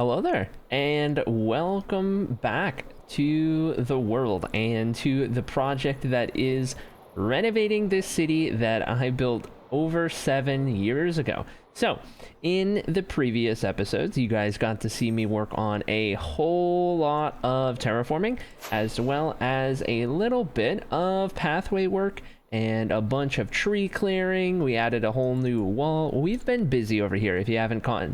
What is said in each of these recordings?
Hello there, and welcome back to the world and to the project that is renovating this city that I built over 7 years ago. So, in the previous episodes, you guys got to see me work on a whole lot of terraforming, as well as a little bit of pathway work and a bunch of tree clearing. We added a whole new wall. We've been busy over here, if you haven't caught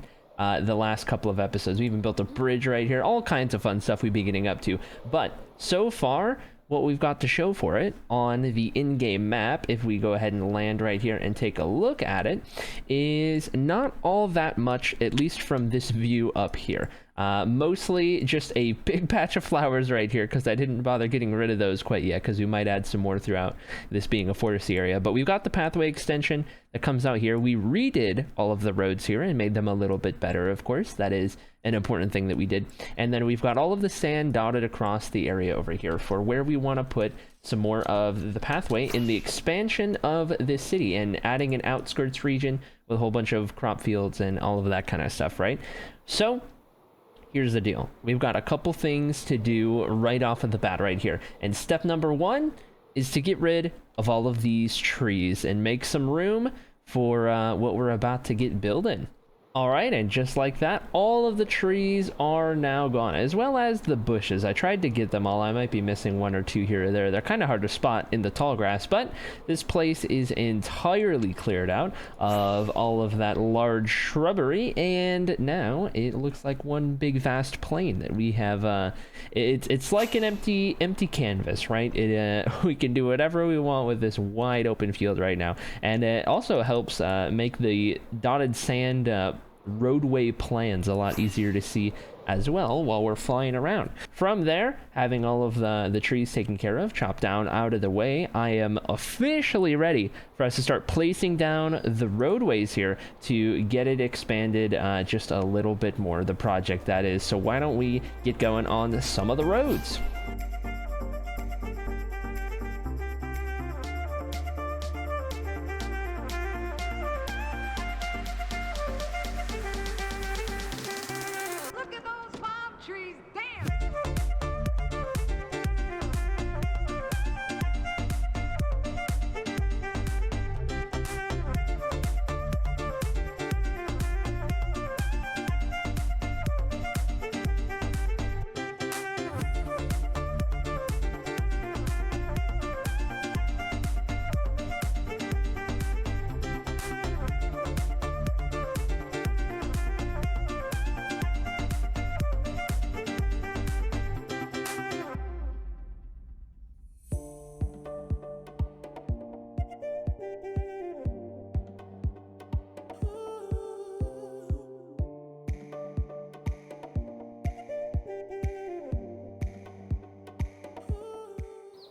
the last couple of episodes. We even built a bridge right here, all kinds of fun stuff we've been getting up to. But so far, what we've got to show for it on the in-game map, if we go ahead and land right here and take a look at it, is not all that much, at least from this view up here. Mostly just a big patch of flowers right here, because I didn't bother getting rid of those quite yet, because we might add some more throughout this being a foresty area. But we've got the pathway extension that comes out here. We redid all of the roads here and made them a little bit better, of course. That is an important thing that we did. And then we've got all of the sand dotted across the area over here for where we want to put some more of the pathway in the expansion of this city, and adding an outskirts region with a whole bunch of crop fields and all of that kind of stuff, right? So here's the deal. We've got a couple things to do right off of the bat right here. And step number one is to get rid of all of these trees and make some room for what we're about to get building. All right, and just like that, all of the trees are now gone, as well as the bushes. I tried to get them all. I might be missing one or two here or there. They're kind of hard to spot in the tall grass, but this place is entirely cleared out of all of that large shrubbery, and now it looks like one big vast plain that we have. It's like an empty canvas, right? We can do whatever we want with this wide open field right now, and it also helps make the dotted sand roadway plans a lot easier to see as well while we're flying around. From there, having all of the trees taken care of, chopped down, out of the way, I am officially ready for us to start placing down the roadways here to get it expanded just a little bit more, the project that is. So why don't we get going on some of the roads?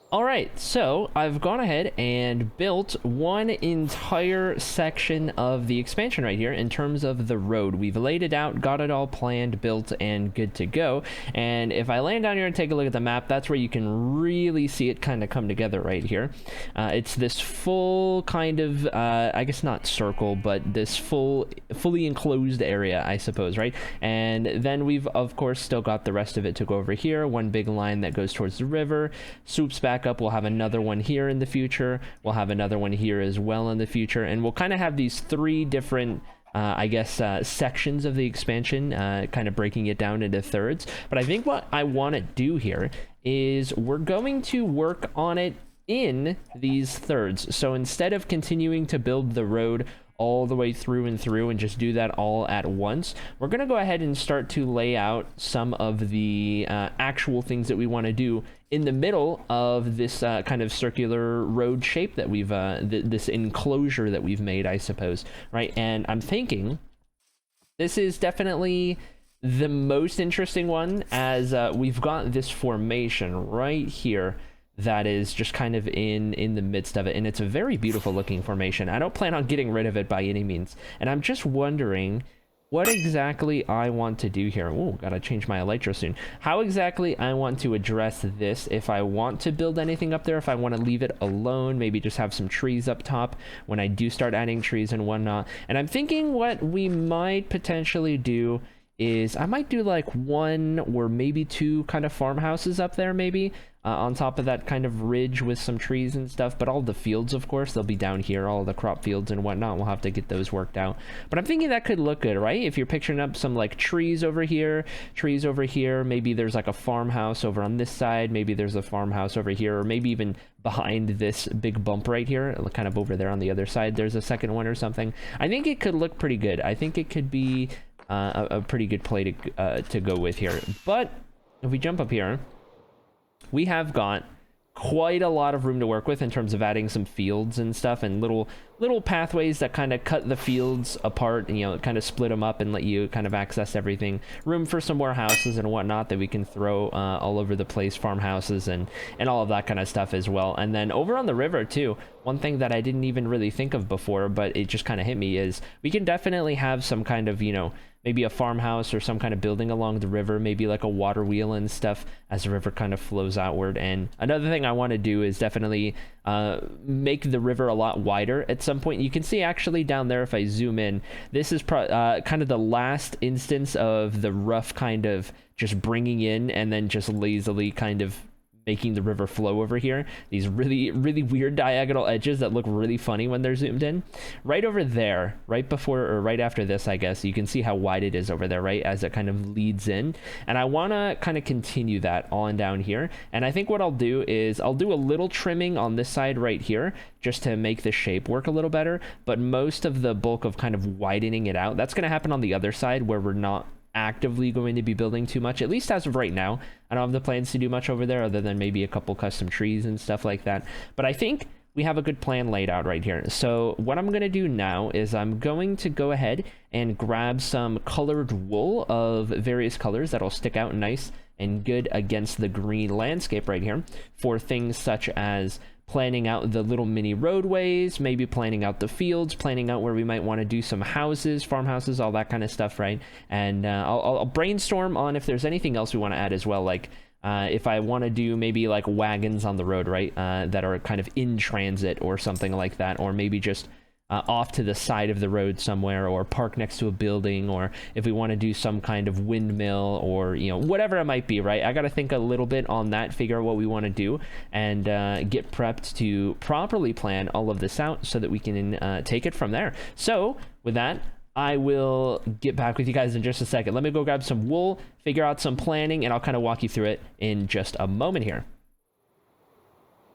Alright, so I've gone ahead and built one entire section of the expansion right here in terms of the road. We've laid it out, got it all planned, built, and good to go. And if I land down here and take a look at the map, that's where you can really see it kind of come together right here. It's this full kind of, I guess not circle, but this fully enclosed area, I suppose, right? And then we've, of course, still got the rest of it to go over here. One big line that goes towards the river, swoops back up. We'll have another one here in the future. We'll have another one here as well in the future. And we'll kind of have these three different, I guess, sections of the expansion, kind of breaking it down into thirds. But I think what I want to do here is we're going to work on it in these thirds. So instead of continuing to build the road all the way through and just do that all at once, we're going to go ahead and start to lay out some of the actual things that we want to do in the middle of this kind of circular road shape that we've this enclosure that we've made, I suppose, right? And I'm thinking this is definitely the most interesting one, as we've got this formation right here that is just kind of in the midst of it, and it's a very beautiful looking formation. I don't plan on getting rid of it by any means, and I'm just wondering what exactly I want to do here. Oh, gotta change my elytra soon. How exactly I want to address this, if I want to build anything up there, if I want to leave it alone, maybe just have some trees up top when I do start adding trees and whatnot. And I'm thinking what we might potentially do is I might do like one or maybe two kind of farmhouses up there, maybe on top of that kind of ridge with some trees and stuff. But all the fields, of course, they'll be down here, all the crop fields and whatnot. We'll have to get those worked out. But I'm thinking that could look good, right? If you're picturing up some like trees over here, maybe there's like a farmhouse over on this side, maybe there's a farmhouse over here, or maybe even behind this big bump right here, kind of over there on the other side, there's a second one or something. I think it could look pretty good. I think it could be a pretty good play to go with here. But if we jump up here, we have got quite a lot of room to work with in terms of adding some fields and stuff, and little pathways that kind of cut the fields apart and, you know, kind of split them up and let you kind of access everything. Room for some more houses and whatnot that we can throw all over the place, farmhouses and all of that kind of stuff as well. And then over on the river too, one thing that I didn't even really think of before, but it just kind of hit me, is we can definitely have some kind of, you know, maybe a farmhouse or some kind of building along the river, maybe like a water wheel and stuff as the river kind of flows outward. And another thing I want to do is definitely make the river a lot wider at some point. You can see actually down there, if I zoom in, this is kind of the last instance of the rough kind of just bringing in and then just lazily kind of making the river flow over here. These really weird diagonal edges that look really funny when they're zoomed in. Right over there, right before or right after this, I guess, you can see how wide it is over there, right, as it kind of leads in. And I want to kind of continue that on down here. And I think what I'll do is I'll do a little trimming on this side right here just to make the shape work a little better. But most of the bulk of kind of widening it out, that's going to happen on the other side where we're not actively going to be building too much, at least as of right now. I don't have the plans to do much over there other than maybe a couple custom trees and stuff like that. But I think we have a good plan laid out right here. So what I'm going to do now is I'm going to go ahead and grab some colored wool of various colors that'll stick out nice and good against the green landscape right here for things such as planning out the little mini roadways, maybe planning out the fields, planning out where we might want to do some houses, farmhouses, all that kind of stuff, right? And I'll brainstorm on if there's anything else we want to add as well, like if I want to do maybe like wagons on the road, right, that are kind of in transit or something like that, or maybe just off to the side of the road somewhere, or park next to a building, or if we want to do some kind of windmill, or, you know, whatever it might be, right? I got to think a little bit on that, figure out what we want to do, and get prepped to properly plan all of this out so that we can take it from there. So with that, I will get back with you guys in just a second. Let me go grab some wool, figure out some planning, and I'll kind of walk you through it in just a moment here.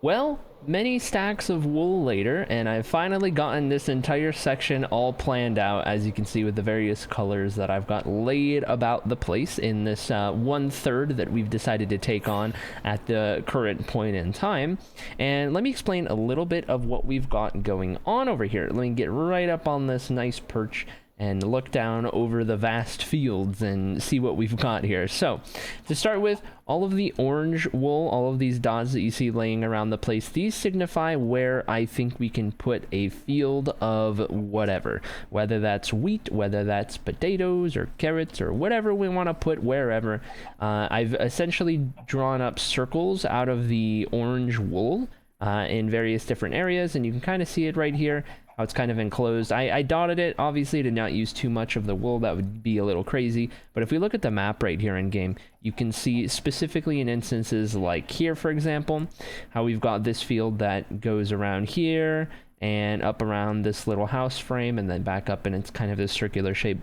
Well, many stacks of wool later, and I've finally gotten this entire section all planned out, as you can see with the various colors that I've got laid about the place in this 1/3 that we've decided to take on at the current point in time. And let me explain a little bit of what we've got going on over here. Let me get right up on this nice perch and look down over the vast fields and see what we've got here. So to start with, all of the orange wool, all of these dots that you see laying around the place, these signify where I think we can put a field of whatever, whether that's wheat, whether that's potatoes or carrots or whatever we want to put wherever. I've essentially drawn up circles out of the orange wool in various different areas, and you can kind of see it right here, how it's kind of enclosed. I dotted it, obviously, to not use too much of the wool. That would be a little crazy. But if we look at the map right here in game, you can see specifically in instances like here, for example, how we've got this field that goes around here and up around this little house frame and then back up, and it's kind of this circular shape.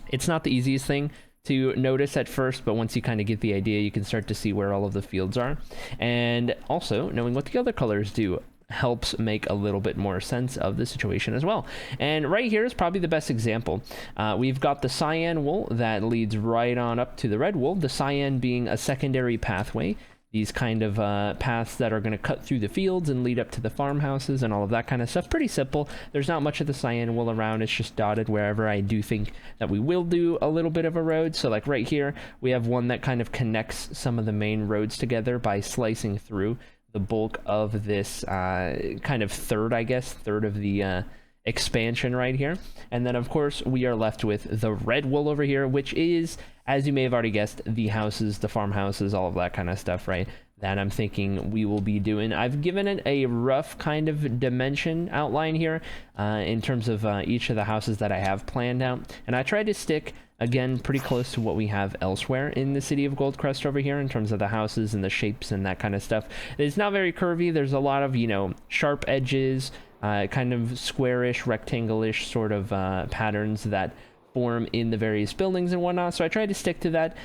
It's not the easiest thing to notice at first, but once you kind of get the idea, you can start to see where all of the fields are. And also, knowing what the other colors do helps make a little bit more sense of the situation as well. And right here is probably the best example. We've got the cyan wool that leads right on up to the red wool, the cyan being a secondary pathway. These kind of paths that are going to cut through the fields and lead up to the farmhouses and all of that kind of stuff. Pretty simple. There's not much of the cyan wool around. It's just dotted wherever I do think that we will do a little bit of a road. So like right here, we have one that kind of connects some of the main roads together by slicing through the bulk of this kind of third of the expansion right here. And then of course we are left with the red wool over here, which is, as you may have already guessed, the houses, the farmhouses, all of that kind of stuff, right? that I'm thinking we will be doing. I've given it a rough kind of dimension outline here in terms of each of the houses that I have planned out, and I tried to stick again pretty close to what we have elsewhere in the city of Goldcrest over here in terms of the houses and the shapes and that kind of stuff. It's not very curvy. There's a lot of, you know, sharp edges, kind of squarish, rectangle-ish sort of patterns that form in the various buildings and whatnot. So I tried to stick to that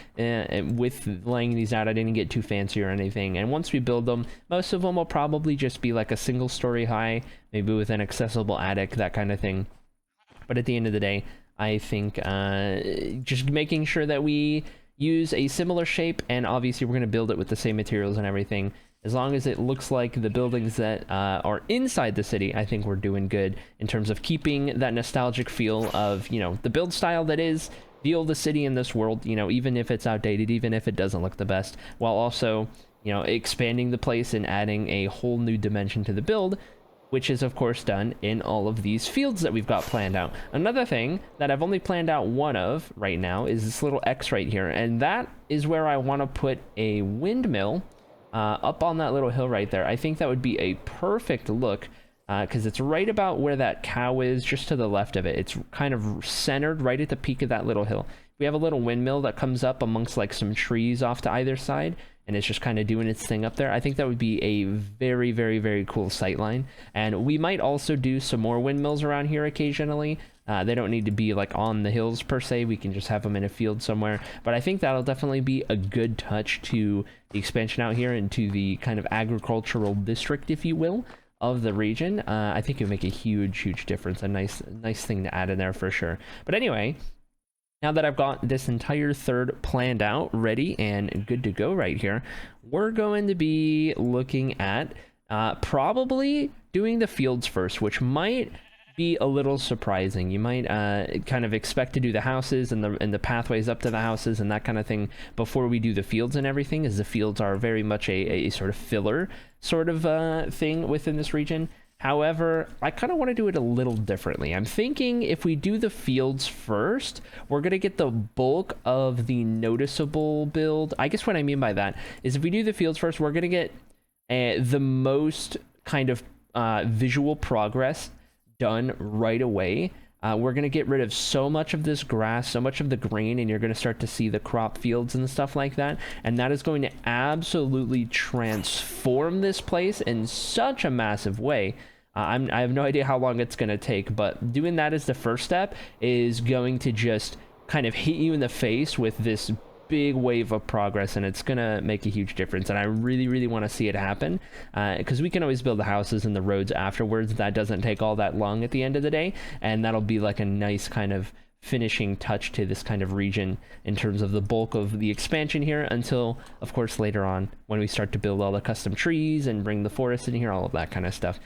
with laying these out. I didn't get too fancy or anything. And once we build them, most of them will probably just be like a single story high, maybe with an accessible attic, that kind of thing. But at the end of the day, I think just making sure that we use a similar shape, and obviously we're going to build it with the same materials and everything. As long as it looks like the buildings that are inside the city, I think we're doing good in terms of keeping that nostalgic feel of, you know, the build style that is feel the city in this world, you know, even if it's outdated, even if it doesn't look the best, while also, you know, expanding the place and adding a whole new dimension to the build, which is of course done in all of these fields that we've got planned out. Another thing that I've only planned out one of right now is this little X right here, and that is where I want to put a windmill up on that little hill right there. I think that would be a perfect look because it's right about where that cow is, just to the left of it. It's kind of centered right at the peak of that little hill. We have a little windmill that comes up amongst like some trees off to either side, and it's just kind of doing its thing up there. I think that would be a very, very, very cool sightline. And we might also do some more windmills around here occasionally. They don't need to be like on the hills per se. We can just have them in a field somewhere. But I think that'll definitely be a good touch to the expansion out here into the kind of agricultural district, if you will, of the region. I think it would make a huge, huge difference. A nice thing to add in there for sure. But anyway, now that I've got this entire third planned out, ready and good to go right here, we're going to be looking at probably doing the fields first, which might be a little surprising. You might kind of expect to do the houses and the pathways up to the houses and that kind of thing before we do the fields and everything, as the fields are very much a sort of filler sort of thing within this region. However, I kind of want to do it a little differently. I'm thinking if we do the fields first, we're going to get the bulk of the noticeable build. I guess what I mean by that is if we do the fields first, we're going to get the most kind of visual progress done right away. We're going to get rid of so much of this grass, so much of the grain, and you're going to start to see the crop fields and stuff like that. And that is going to absolutely transform this place in such a massive way. I have no idea how long it's going to take, but doing that as the first step is going to just kind of hit you in the face with this big wave of progress, and it's gonna make a huge difference. And I really, really want to see it happen because we can always build the houses and the roads afterwards. That doesn't take all that long at the end of the day, and that'll be like a nice kind of finishing touch to this kind of region in terms of the bulk of the expansion here, until of course later on when we start to build all the custom trees and bring the forest in here, all of that kind of stuff.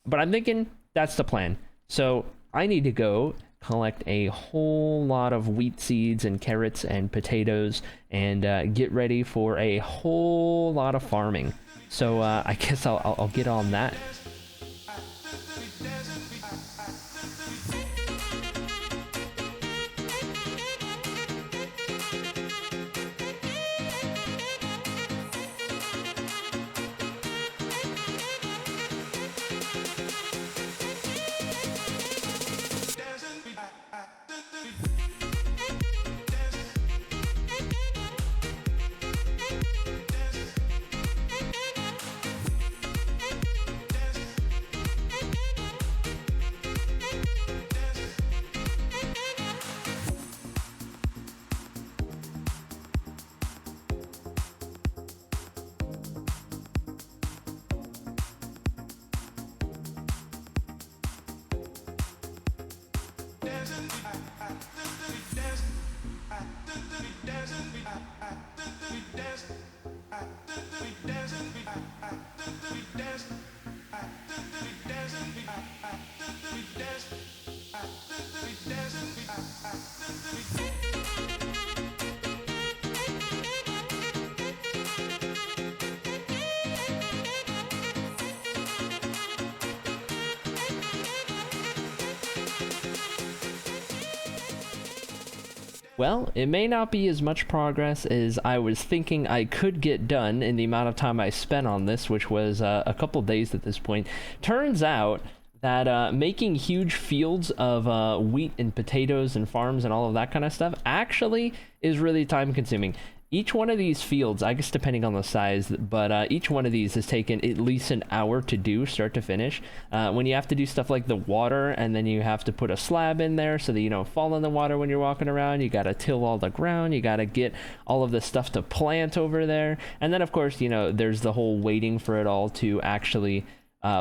But I'm thinking that's the plan. So I need to go collect a whole lot of wheat seeds and carrots and potatoes and get ready for a whole lot of farming. So I guess I'll get on that. Well, it may not be as much progress as I was thinking I could get done in the amount of time I spent on this, which was a couple days at this point. Turns out that making huge fields of wheat and potatoes and farms and all of that kind of stuff actually is really time consuming. Each one of these fields, I guess depending on the size, but each one of these has taken at least an hour to do, start to finish. When you have to do stuff like the water, and then you have to put a slab in there so that you don't fall in the water when you're walking around, you gotta till all the ground, you gotta get all of the stuff to plant over there, and then of course, you know, there's the whole waiting for it all to actually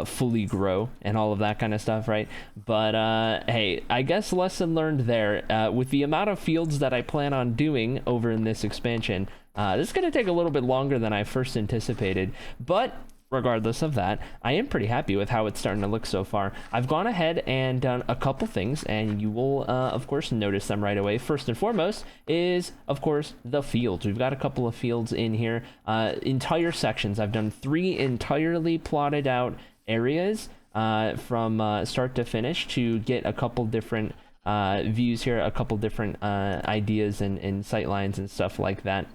fully grow and all of that kind of stuff, right? But hey, I guess lesson learned there. With the amount of fields that I plan on doing over in this expansion, this is going to take a little bit longer than I first anticipated, but regardless of that, I am pretty happy with how it's starting to look so far. I've gone ahead and done a couple things, and you will, of course, notice them right away. First and foremost is, of course, the fields. We've got a couple of fields in here, entire sections. I've done 3 entirely plotted out areas from start to finish to get a couple different views here, a couple different ideas and sight lines and stuff like that,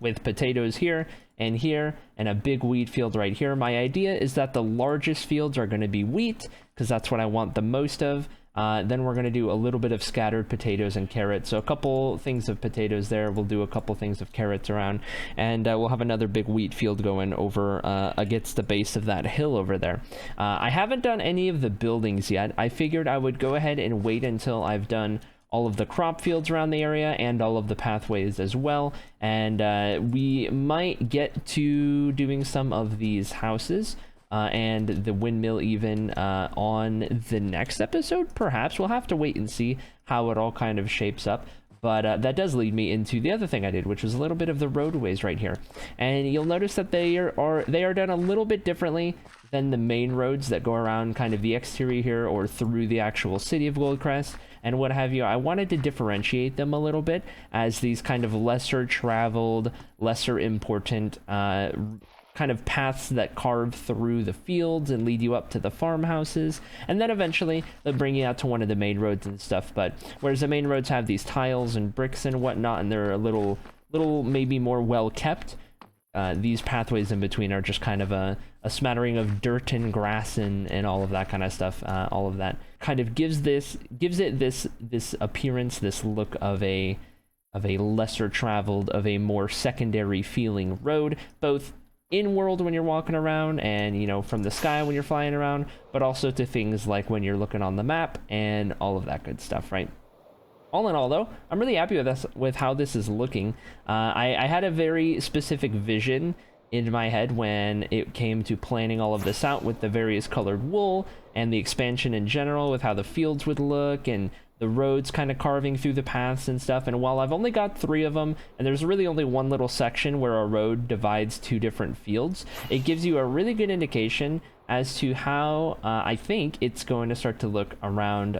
with potatoes here and a big wheat field right here. My idea is that the largest fields are going to be wheat because that's what I want the most of. Then we're going to do a little bit of scattered potatoes and carrots. So a couple things of potatoes there. We'll do a couple things of carrots around. And we'll have another big wheat field going over against the base of that hill over there. I haven't done any of the buildings yet. I figured I would go ahead and wait until I've done all of the crop fields around the area and all of the pathways as well. And we might get to doing some of these houses. And the windmill even on the next episode, perhaps. We'll have to wait and see how it all kind of shapes up. But that does lead me into the other thing I did, which was a little bit of the roadways right here. And you'll notice that they are done a little bit differently than the main roads that go around kind of the exterior here or through the actual city of Goldcrest and what have you. I wanted to differentiate them a little bit as these kind of lesser traveled, lesser important kind of paths that carve through the fields and lead you up to the farmhouses, and then eventually they'll bring you out to one of the main roads and stuff. But whereas the main roads have these tiles and bricks and whatnot, and they're a little maybe more well kept, these pathways in between are just kind of a smattering of dirt and grass and all of that kind of stuff. All of that kind of gives it this appearance, this look of a lesser traveled, of a more secondary feeling road, both in world when you're walking around and, you know, from the sky when you're flying around, but also to things like when you're looking on the map and all of that good stuff, right? All in all, though, I'm really happy with how this is looking. I had a very specific vision in my head when it came to planning all of this out with the various colored wool and the expansion in general, with how the fields would look and the roads kind of carving through the paths and stuff. And while I've only got 3 of them, and there's really only one little section where a road divides 2 different fields, it gives you a really good indication as to how I think it's going to start to look around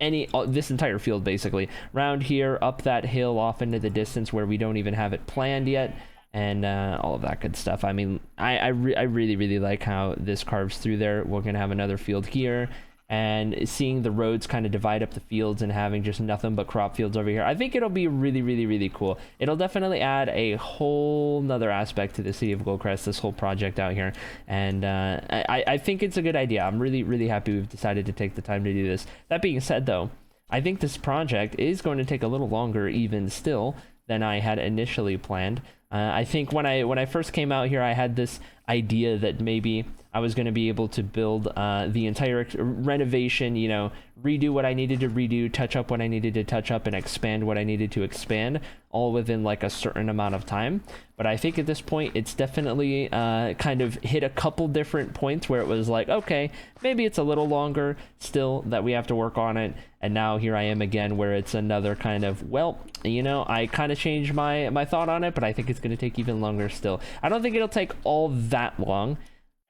this entire field, basically. Around here, up that hill, off into the distance where we don't even have it planned yet, and all of that good stuff. I mean, I really, really like how this carves through there. We're going to have another field here, and seeing the roads kind of divide up the fields and having just nothing but crop fields over here, I think it'll be really, really, really cool. It'll definitely add a whole nother aspect to the city of Goldcrest, this whole project out here. And I think it's a good idea. I'm really, really happy we've decided to take the time to do this. That being said, though, I think this project is going to take a little longer even still than I had initially planned. I think when I first came out here, I had this idea that maybe I was going to be able to build the entire renovation, you know, redo what I needed to redo, touch up what I needed to touch up, and expand what I needed to expand, all within like a certain amount of time. But I think at this point, it's definitely kind of hit a couple different points where it was like, okay, maybe it's a little longer still that we have to work on it. And now here I am again, where it's another kind of, well, you know, I kind of changed my thought on it, but I think it's going to take even longer still. I don't think it'll take all that long.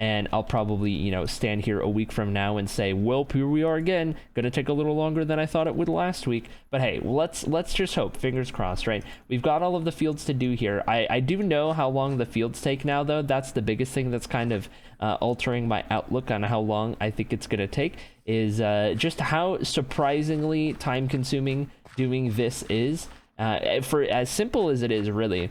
And I'll probably, you know, stand here a week from now and say, well, here we are again. Gonna take a little longer than I thought it would last week. But hey, let's just hope. Fingers crossed, right? We've got all of the fields to do here. I do know how long the fields take now, though. That's the biggest thing that's kind of altering my outlook on how long I think it's gonna take, is just how surprisingly time-consuming doing this is. For as simple as it is, really.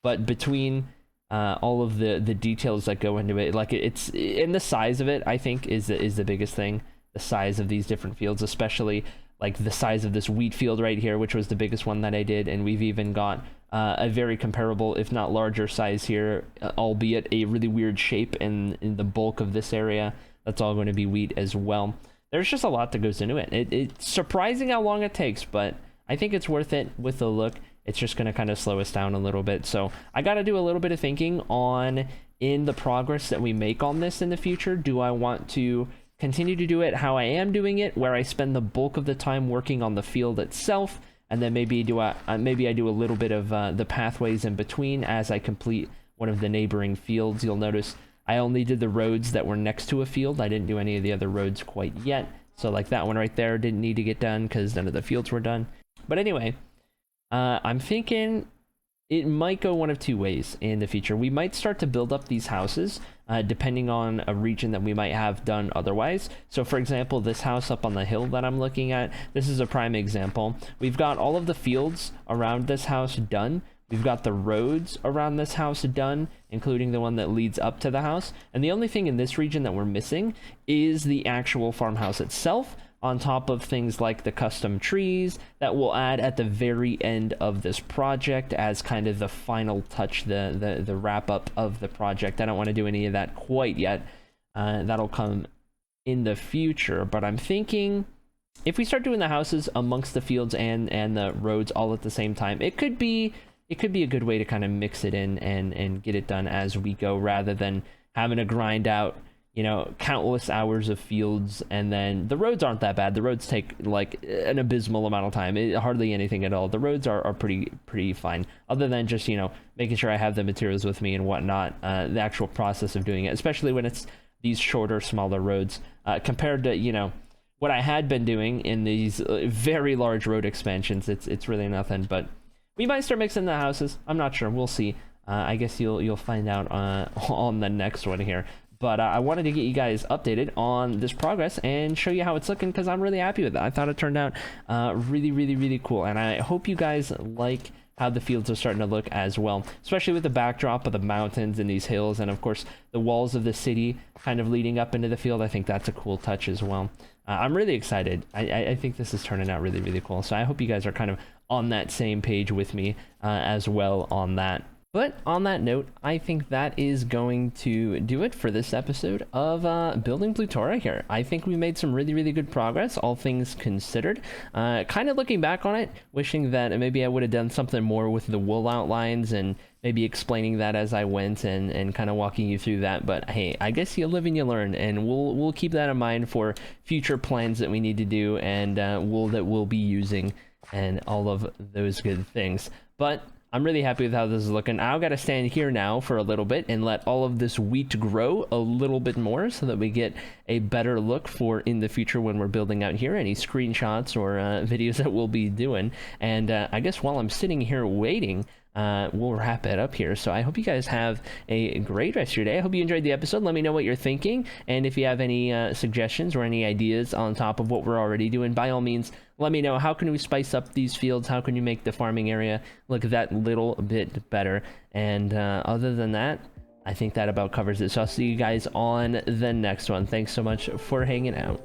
But between all of the details that go into it, like it's in the size of it, I think is the biggest thing. The size of these different fields, especially like the size of this wheat field right here, which was the biggest one that I did, and we've even got a very comparable, if not larger size here, albeit a really weird shape in the bulk of this area. That's all going to be wheat as well. There's just a lot that goes into it. It's surprising how long it takes, but I think it's worth it with the look. It's just going to kind of slow us down a little bit. So I got to do a little bit of thinking on in the progress that we make on this in the future. Do I want to continue to do it how I am doing it, where I spend the bulk of the time working on the field itself, and then maybe I do a little bit of the pathways in between as I complete one of the neighboring fields. You'll notice I only did the roads that were next to a field. I didn't do any of the other roads quite yet. So like that one right there didn't need to get done because none of the fields were done. But anyway, I'm thinking it might go one of two ways in the future. We might start to build up these houses depending on a region that we might have done otherwise. So for example, this house up on the hill that I'm looking at, this is a prime example. We've got all of the fields around this house done. We've got the roads around this house done, including the one that leads up to the house. And the only thing in this region that we're missing is the actual farmhouse itself, on top of things like the custom trees that we'll add at the very end of this project as kind of the final touch, the wrap up of the project. I don't want to do any of that quite yet. That'll come in the future, but I'm thinking if we start doing the houses amongst the fields and the roads all at the same time, it could be a good way to kind of mix it in and get it done as we go, rather than having to grind out, you know, countless hours of fields. And then the roads aren't that bad. The roads take like an abysmal amount of time, hardly anything at all. The roads are pretty fine, other than just, you know, making sure I have the materials with me and whatnot. The actual process of doing it, especially when it's these shorter, smaller roads, compared to, you know, what I had been doing in these very large road expansions, it's really nothing. But we might start mixing the houses. I'm not sure. We'll see. I guess you'll find out on the next one here. But I wanted to get you guys updated on this progress and show you how it's looking, because I'm really happy with it. I thought it turned out really cool. And I hope you guys like how the fields are starting to look as well, especially with the backdrop of the mountains and these hills, and of course the walls of the city kind of leading up into the field. I think that's a cool touch as well. I'm really excited. I think this is turning out really cool. So I hope you guys are kind of on that same page with me as well on that. But on that note, I think that is going to do it for this episode of building Blutora here. I think we made some really good progress, all things considered. Kind of looking back on it, wishing that maybe I would have done something more with the wool outlines and maybe explaining that as I went and kind of walking you through that. But hey, I guess you live and you learn, and we'll keep that in mind for future plans that we need to do, and wool that we'll be using and all of those good things. But I'm really happy with how this is looking. I've got to stand here now for a little bit and let all of this wheat grow a little bit more so that we get a better look for in the future when we're building out here, any screenshots or videos that we'll be doing. And I guess while I'm sitting here waiting, we'll wrap it up here. So I hope you guys have a great rest of your day. I hope you enjoyed the episode. Let me know what you're thinking, and if you have any suggestions or any ideas on top of what we're already doing, by all means, let me know. How can we spice up these fields? How can you make the farming area look that little bit better? And other than that, I think that about covers it. So I'll see you guys on the next one. Thanks so much for hanging out.